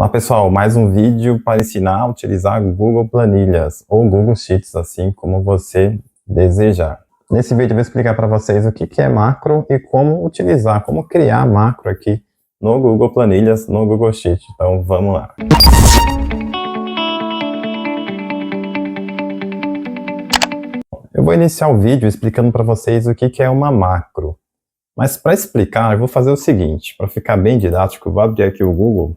Olá pessoal, mais um vídeo para ensinar a utilizar Google Planilhas ou Google Sheets, assim como você desejar. Nesse vídeo eu vou explicar para vocês o que é macro e como utilizar, como criar macro aqui no Google Planilhas, no Google Sheets. Então vamos lá. Eu vou iniciar o vídeo explicando para vocês o que é uma macro. Mas para explicar, eu vou fazer o seguinte, para ficar bem didático, eu vou abrir aqui o Google.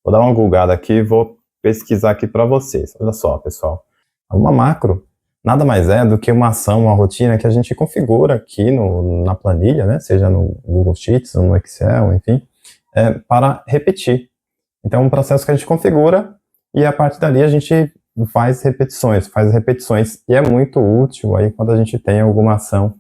Vou dar uma googada aqui e vou pesquisar aqui para vocês. Olha só, pessoal. Uma macro nada mais é do que uma ação, uma rotina que a gente configura aqui na planilha, né? Seja no Google Sheets ou no Excel, enfim, para repetir. Então, é um processo que a gente configura e a partir dali a gente faz repetições. E é muito útil aí quando a gente tem alguma ação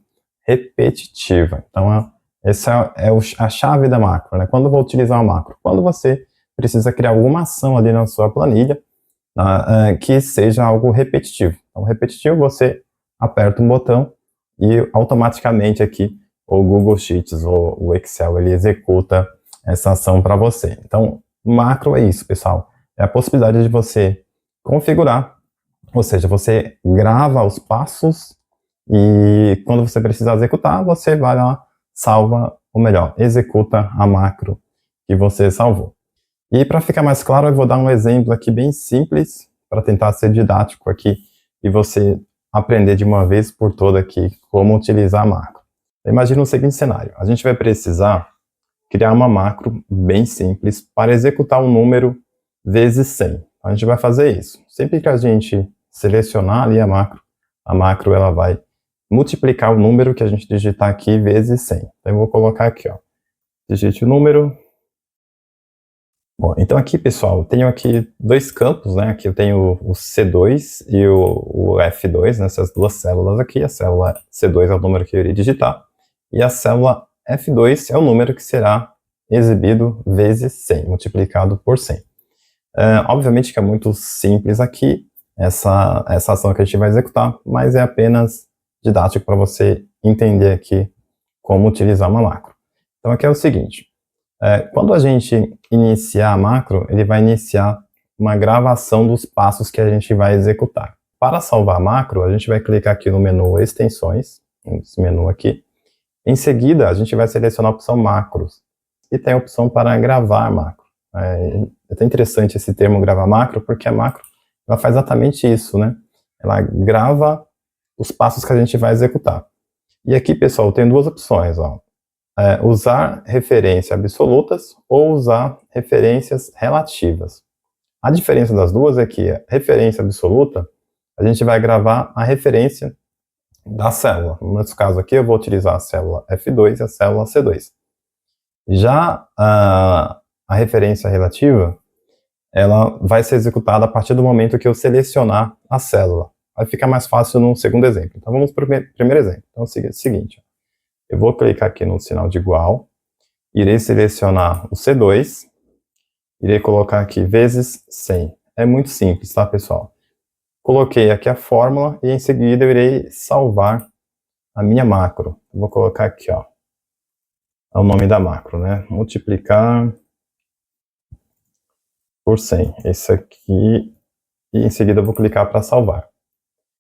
repetitiva. Então, essa é a chave da macro, né? Quando eu vou utilizar uma macro? Quando você precisa criar alguma ação ali na sua planilha que seja algo repetitivo. Então, repetitivo, você aperta um botão e automaticamente aqui o Google Sheets ou o Excel, ele executa essa ação para você. Então, macro é isso, pessoal. É a possibilidade de você configurar, ou seja, você grava os passos e quando você precisar executar, você vai lá, salva, ou melhor, executa a macro que você salvou. E para ficar mais claro, eu vou dar um exemplo aqui bem simples, para tentar ser didático aqui, e você aprender de uma vez por toda aqui como utilizar a macro. Imagina o seguinte cenário, a gente vai precisar criar uma macro bem simples para executar um número vezes 100. A gente vai fazer isso. Sempre que a gente selecionar ali a macro ela vai multiplicar o número que a gente digitar aqui vezes 100. Então eu vou colocar aqui, ó, digite o número. Bom, então aqui, pessoal, eu tenho aqui dois campos, né? Aqui eu tenho o C2 e o F2, né? Essas duas células aqui. A célula C2 é o número que eu irei digitar e a célula F2 é o número que será exibido vezes 100, multiplicado por 100. Obviamente que é muito simples aqui essa ação que a gente vai executar, mas é apenas didático para você entender aqui como utilizar uma macro. Então aqui é o seguinte. Quando a gente iniciar a macro, ele vai iniciar uma gravação dos passos que a gente vai executar. Para salvar a macro, a gente vai clicar aqui no menu Extensões, esse menu aqui. Em seguida, a gente vai selecionar a opção Macros. E tem a opção para gravar macro. É até interessante esse termo gravar macro, porque a macro ela faz exatamente isso, né? Ela grava os passos que a gente vai executar. E aqui, pessoal, tem duas opções, ó. Usar referências absolutas ou usar referências relativas. A diferença das duas é que a referência absoluta, a gente vai gravar a referência da célula. Nesse caso aqui, eu vou utilizar a célula F2 e a célula C2. Já a referência relativa, ela vai ser executada a partir do momento que eu selecionar a célula. Vai ficar mais fácil no segundo exemplo. Então, vamos para o primeiro exemplo. Então, é o seguinte, eu vou clicar aqui no sinal de igual, irei selecionar o C2, irei colocar aqui vezes 100. É muito simples, tá, pessoal? Coloquei aqui a fórmula e em seguida eu irei salvar a minha macro. Vou colocar aqui, ó, o nome da macro, né? Multiplicar por 100. Esse aqui, e em seguida eu vou clicar para salvar.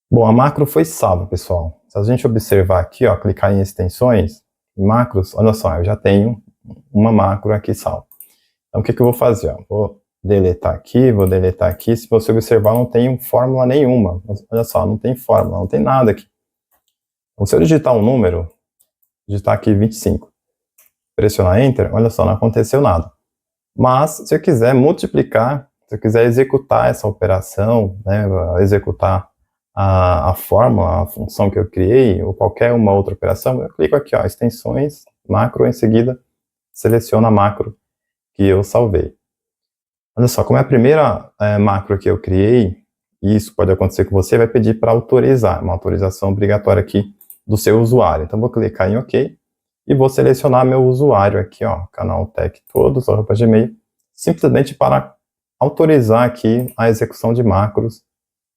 Bom, a macro foi salva, pessoal. Se a gente observar aqui, ó, clicar em extensões, em macros, olha só, eu já tenho uma macro aqui salva. Então, o que eu vou fazer? Ó? Vou deletar aqui. Se você observar, não tem fórmula nenhuma. Olha só, não tem fórmula, não tem nada aqui. Então, se eu digitar um número, digitar aqui 25, pressionar Enter, olha só, não aconteceu nada. Mas, se eu quiser multiplicar, se eu quiser executar essa operação, né, executar a fórmula, a função que eu criei, ou qualquer uma outra operação, eu clico aqui, ó, extensões, macro, em seguida seleciono a macro que eu salvei. Olha só, como é a primeira macro que eu criei, e isso pode acontecer com você, vai pedir para autorizar, uma autorização obrigatória aqui do seu usuário. Então, vou clicar em OK, e vou selecionar meu usuário aqui, ó, canal Tech Todos, @gmail, simplesmente para autorizar aqui a execução de macros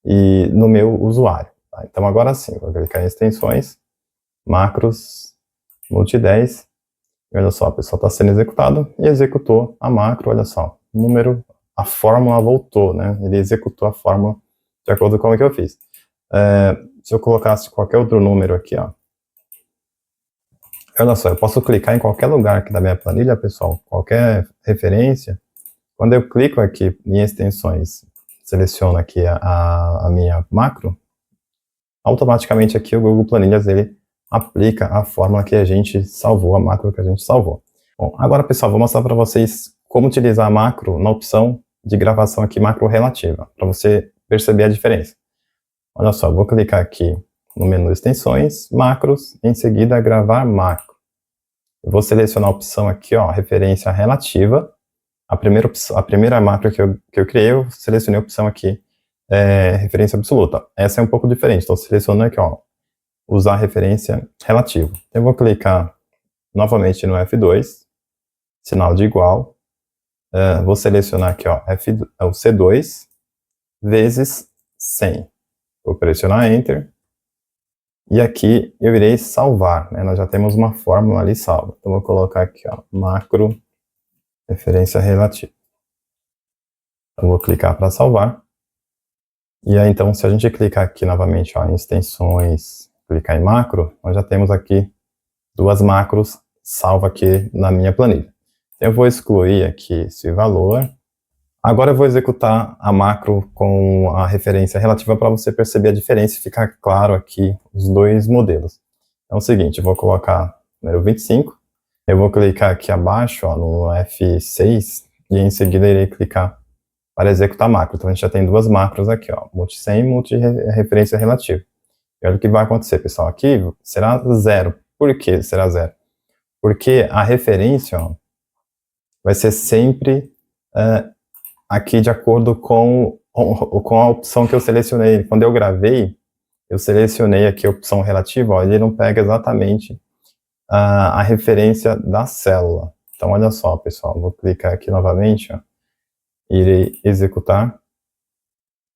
e no meu usuário. Tá? Então agora sim, vou clicar em extensões, macros, multi-10, e olha só, a pessoa está sendo executado e executou a macro, olha só, número a fórmula voltou, né? Ele executou a fórmula de acordo com o que eu fiz. Se eu colocasse qualquer outro número aqui, ó. Olha só, eu posso clicar em qualquer lugar aqui da minha planilha, pessoal, qualquer referência. Quando eu clico aqui em extensões, seleciono aqui a minha macro, automaticamente aqui o Google Planilhas, ele aplica a fórmula que a gente salvou, a macro que a gente salvou. Bom, agora, pessoal, vou mostrar para vocês como utilizar a macro na opção de gravação aqui, macro relativa, para você perceber a diferença. Olha só, vou clicar aqui no menu extensões, macros, em seguida gravar macro. Eu vou selecionar a opção aqui, ó, referência relativa. A primeira macro que eu criei, eu selecionei a opção aqui, referência absoluta. Essa é um pouco diferente, estou selecionando aqui, ó, usar referência relativa. Eu vou clicar novamente no F2, sinal de igual, vou selecionar aqui, ó, o C2 vezes 100. Vou pressionar Enter, e aqui eu irei salvar, né? Nós já temos uma fórmula ali salva. Então vou colocar aqui, ó, macro referência relativa. Eu vou clicar para salvar. E aí, então, se a gente clicar aqui novamente, ó, em extensões, clicar em macro, nós já temos aqui duas macros salva aqui na minha planilha. Eu vou excluir aqui esse valor. Agora eu vou executar a macro com a referência relativa para você perceber a diferença e ficar claro aqui os dois modelos. Então é o seguinte, eu vou colocar o número 25, eu vou clicar aqui abaixo, ó, no F6, e em seguida irei clicar para executar a macro. Então a gente já tem duas macros aqui, ó, multi-100 e multi-referência relativa. E olha o que vai acontecer, pessoal, aqui será 0. Por que será 0? Porque a referência, ó, vai ser sempre aqui de acordo com a opção que eu selecionei. Quando eu gravei, eu selecionei aqui a opção relativa, ó, ele não pega exatamente a referência da célula. Então, olha só, pessoal, vou clicar aqui novamente, ó, irei executar,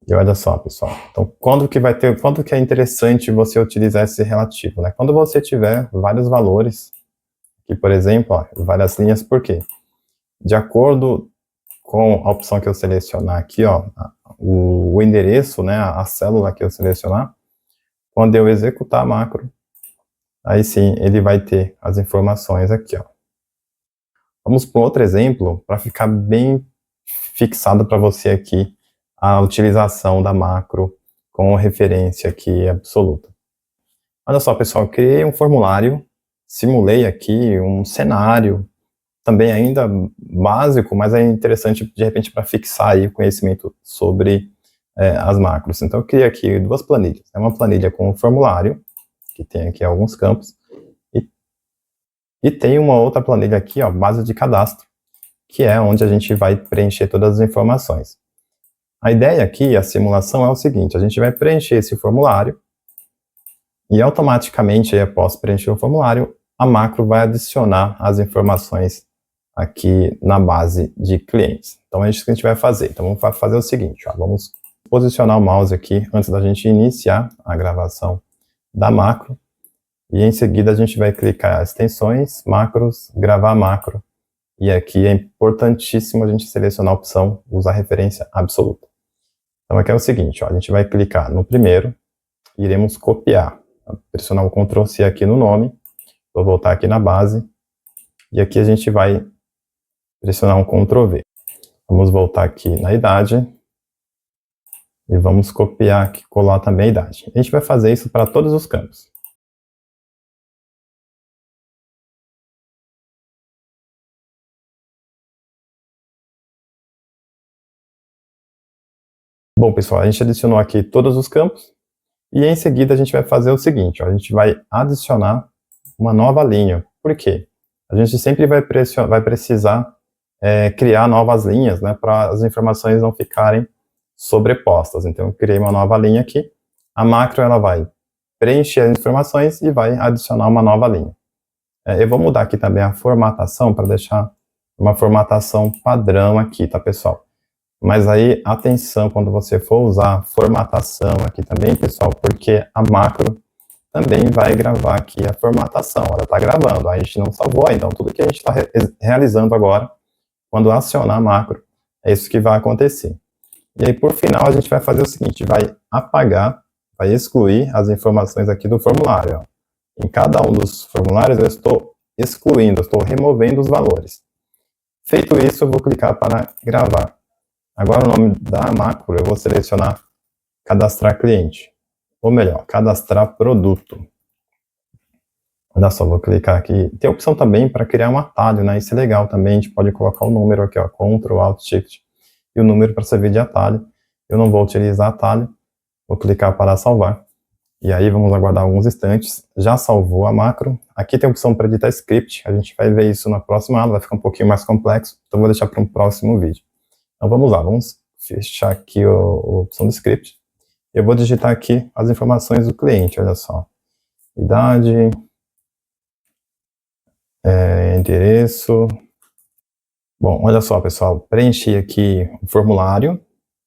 e olha só, pessoal. Então, quando que é interessante você utilizar esse relativo, né? Quando você tiver vários valores, aqui, por exemplo, ó, várias linhas, por quê? De acordo com a opção que eu selecionar aqui, ó, o endereço, né, a célula que eu selecionar, quando eu executar a macro, aí sim ele vai ter as informações aqui, ó. Vamos para outro exemplo, para ficar bem fixado para você aqui a utilização da macro com referência aqui absoluta. Olha só, pessoal, eu criei um formulário, simulei aqui um cenário, também ainda básico, mas é interessante, de repente, para fixar aí o conhecimento sobre as macros. Então, eu criei aqui duas planilhas. É uma planilha com um formulário, que tem aqui alguns campos, e tem uma outra planilha aqui, ó, base de cadastro, que é onde a gente vai preencher todas as informações. A ideia aqui, a simulação, é o seguinte: a gente vai preencher esse formulário, e automaticamente, aí, após preencher o formulário, a macro vai adicionar as informações aqui na base de clientes. Então é isso que a gente vai fazer. Então vamos fazer o seguinte, ó, vamos posicionar o mouse aqui antes da gente iniciar a gravação da macro, e em seguida a gente vai clicar em extensões, macros, gravar macro, e aqui é importantíssimo a gente selecionar a opção usar referência absoluta. Então aqui é o seguinte, ó, a gente vai clicar no primeiro, iremos copiar, pressionar o Ctrl C aqui no nome, vou voltar aqui na base, e aqui a gente vai pressionar um Ctrl V. Vamos voltar aqui na idade, e vamos copiar aqui, colar também a idade. A gente vai fazer isso para todos os campos. Bom, pessoal, a gente adicionou aqui todos os campos, e em seguida a gente vai fazer o seguinte, ó, a gente vai adicionar uma nova linha. Por quê? A gente sempre vai precisar criar novas linhas, né, para as informações não ficarem sobrepostas. Então eu criei uma nova linha aqui, a macro ela vai preencher as informações e vai adicionar uma nova linha. Eu vou mudar aqui também a formatação para deixar uma formatação padrão aqui, tá, pessoal? Mas aí, atenção quando você for usar formatação aqui também, pessoal, porque a macro também vai gravar aqui a formatação. Ela está gravando, a gente não salvou, então tudo que a gente está realizando agora, quando acionar a macro, É isso que vai acontecer. E aí, por final, a gente vai fazer o seguinte, vai apagar, vai excluir as informações aqui do formulário. Ó. Em cada um dos formulários eu estou excluindo, eu estou removendo os valores. Feito isso, eu vou clicar para gravar. Agora o nome da macro, eu vou selecionar cadastrar cliente. Ou melhor, cadastrar produto. Olha só, vou clicar aqui. Tem a opção também para criar um atalho, né? Isso é legal também, a gente pode colocar o número aqui, ó, Ctrl, Alt, Shift, e o número para servir de atalho. Eu não vou utilizar atalho, vou clicar para salvar. E aí vamos aguardar alguns instantes. Já salvou a macro. Aqui tem a opção para editar script, a gente vai ver isso na próxima aula, vai ficar um pouquinho mais complexo, então vou deixar para um próximo vídeo. Então vamos lá, vamos fechar aqui a opção do script. Eu vou digitar aqui as informações do cliente, olha só. Idade, endereço. Bom, olha só, pessoal, preenchi aqui o formulário.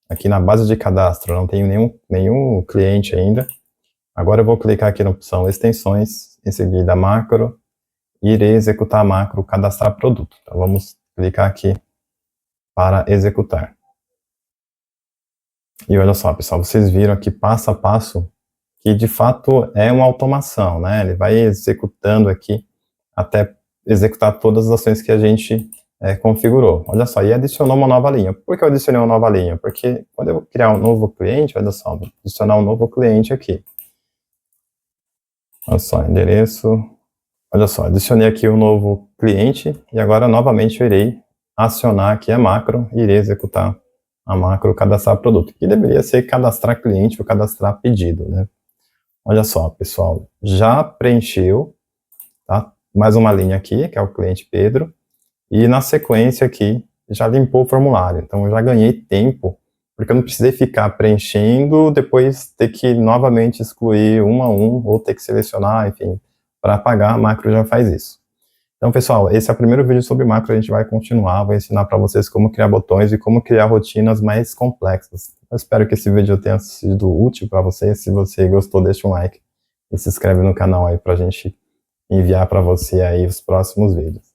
Aqui na base de cadastro, não tenho nenhum cliente ainda. Agora eu vou clicar aqui na opção extensões, em seguida macro, e irei executar a macro cadastrar produto. Então vamos clicar aqui para executar. E olha só, pessoal, vocês viram aqui passo a passo que de fato é uma automação, né? Ele vai executando aqui até executar todas as ações que a gente configurou. Olha só, e adicionou uma nova linha. Por que eu adicionei uma nova linha? Porque quando eu criar um novo cliente, olha só, vou adicionar um novo cliente aqui. Olha só, endereço. Olha só, adicionei aqui um novo cliente e agora novamente eu irei acionar aqui a macro e irei executar a macro cadastrar produto, que deveria ser cadastrar cliente ou cadastrar pedido, né? Olha só, pessoal, já preencheu, tá? Mais uma linha aqui, que é o cliente Pedro, e na sequência aqui já limpou o formulário, então eu já ganhei tempo, porque eu não precisei ficar preenchendo, depois ter que novamente excluir um a um, ou ter que selecionar, enfim, para apagar, a macro já faz isso. Então, pessoal, esse é o primeiro vídeo sobre macro, a gente vai continuar, vou ensinar para vocês como criar botões e como criar rotinas mais complexas. Eu espero que esse vídeo tenha sido útil para você. Se você gostou, deixa um like e se inscreve no canal aí para a gente enviar para você aí os próximos vídeos.